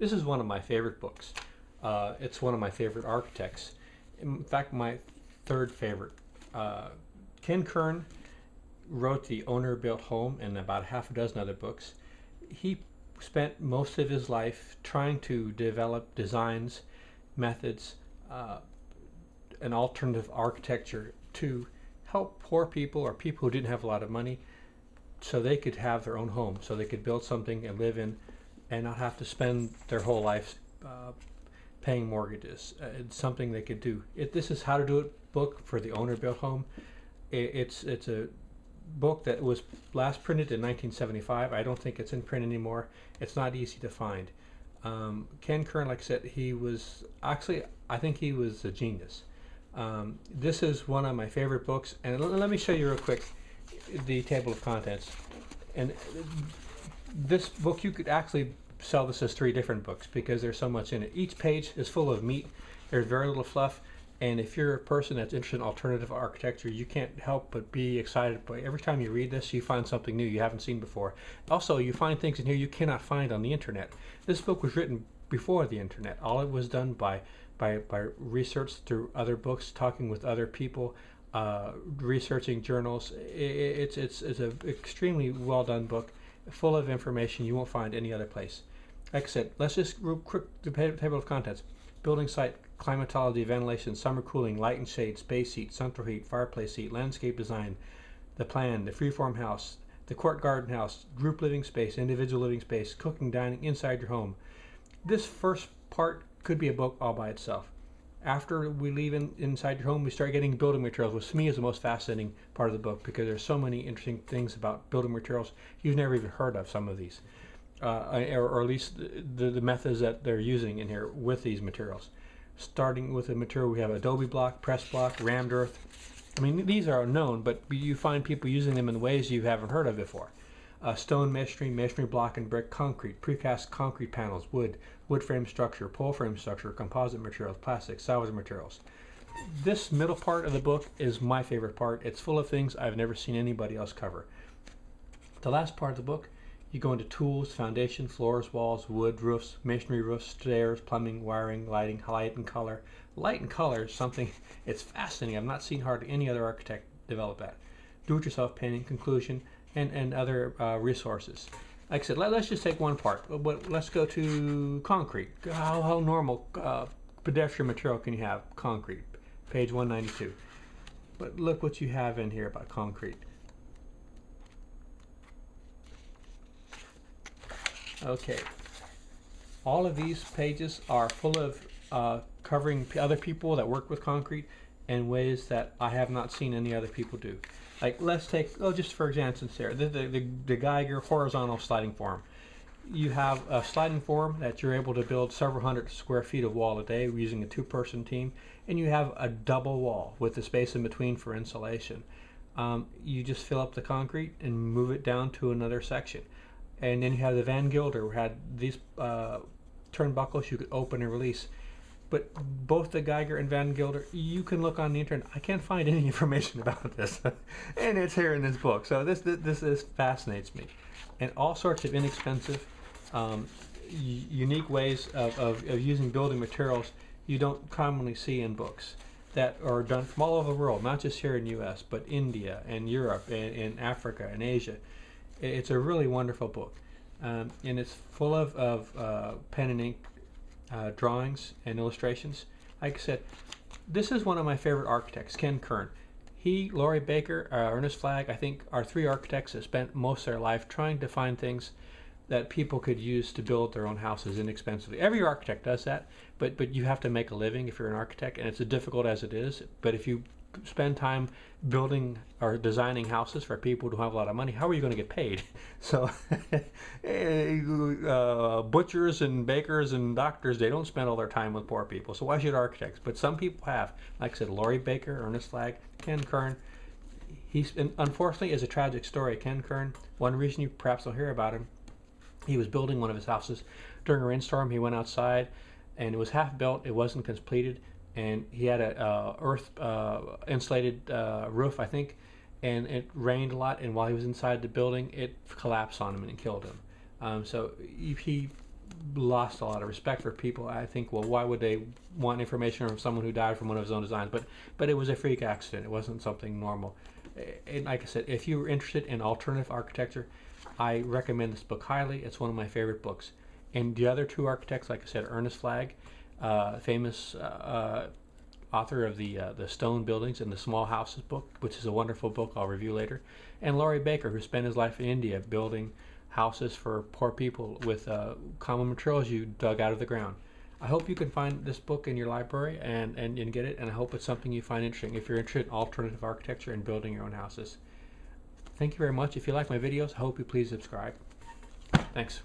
This is one of my favorite books. It's one of my favorite architects. In fact, my third favorite. Ken Kern wrote The Owner Built Home and about half a dozen other books. He spent most of his life trying to develop designs, methods, an alternative architecture to help poor people or people who didn't have a lot of money so they could have their own home, so they could build something and live in and not have to spend their whole life paying mortgages. It's something they could do. This is How to Do It book for The Owner Built Home. It's a book that was last printed in 1975. I don't think it's in print anymore. It's not easy to find. Ken Kern, like I said, he was actually, I think he was a genius. This is one of my favorite books, and let me show you real quick the table of contents. And this book, you could actually sell this as 3 different books because there's so much in it. Each page is full of meat. There's very little fluff. And if you're a person that's interested in alternative architecture, you can't help but be excited. But every time you read this, you find something new you haven't seen before. Also, you find things in here you cannot find on the internet. This book was written before the internet. All it was done by research through other books, talking with other people, researching journals. It's an extremely well done book, full of information you won't find any other place. Like I said, let's just real quick the table of contents. Building site, climatology, ventilation, summer cooling, light and shade, space heat, central heat, fireplace heat, landscape design, the plan, the freeform house, the court garden house, group living space, individual living space, cooking, dining inside your home. This first part could be a book all by itself. After we leave inside your home, we start getting building materials, which to me is the most fascinating part of the book because there's so many interesting things about building materials you've never even heard of, some of these. Or at least the methods that they're using in here with these materials. Starting with the material, we have adobe block, press block, rammed earth. I mean, these are known, but you find people using them in ways you haven't heard of before. Stone masonry block and brick, concrete, precast concrete panels, wood frame structure, pole frame structure, composite materials, plastic, salvage materials. This middle part of the book is my favorite part. It's full of things I've never seen anybody else cover. The last part of the book, you go into tools, foundation, floors, walls, wood, roofs, masonry roofs, stairs, plumbing, wiring, lighting, light and color. Light and color is something, it's fascinating. I've not seen hardly any other architect develop that. Do-it-yourself painting, conclusion, and other resources. Like I said, let's just take one part. But let's go to concrete. How normal pedestrian material can you have? Concrete, page 192. But look what you have in here about concrete. Okay, all of these pages are full of covering other people that work with concrete in ways that I have not seen any other people do. Like, let's take, just for example here, the Geiger horizontal sliding form. You have a sliding form that you're able to build several hundred square feet of wall a day using a 2-person team, and you have a double wall with the space in between for insulation. You just fill up the concrete and move it down to another section. And then you have the Van Gilder, who had these turnbuckles you could open and release. But both the Geiger and Van Gilder, you can look on the internet. I can't find any information about this, and it's here in this book. So this fascinates me, and all sorts of inexpensive, unique ways of using building materials you don't commonly see in books that are done from all over the world, not just here in the U.S., but India and Europe and Africa and Asia. It's a really wonderful book, and it's full of pen and ink drawings and illustrations. Like I said, this is one of my favorite architects, Ken Kern. He, Laurie Baker, Ernest Flagg, I think, are 3 architects that spent most of their life trying to find things that people could use to build their own houses inexpensively. Every architect does that, but you have to make a living if you're an architect, and it's as difficult as it is. But if you spend time building or designing houses for people who have a lot of money, how are you going to get paid? So butchers and bakers and doctors, they don't spend all their time with poor people, so why should architects? But some people have. Like I said, Laurie Baker, Ernest Flagg, Ken Kern. He's unfortunately is a tragic story. Ken Kern, one reason you perhaps don't hear about him, he was building one of his houses during a rainstorm. He went outside and it was half built, it wasn't completed, and he had a earth insulated roof, I think, and it rained a lot, and while he was inside the building, it collapsed on him and it killed him. So he lost a lot of respect for people. I think, well, why would they want information from someone who died from one of his own designs? But it was a freak accident. It wasn't something normal. And like I said, if you're interested in alternative architecture, I recommend this book highly. It's one of my favorite books. And the other two architects, like I said, Ernest Flagg, famous author of the Stone Buildings and the Small Houses book, which is a wonderful book I'll review later, and Laurie Baker, who spent his life in India building houses for poor people with common materials you dug out of the ground. I hope you can find this book in your library and get it, and I hope it's something you find interesting if you're interested in alternative architecture and building your own houses. Thank you very much. If you like my videos, I hope you please subscribe. Thanks.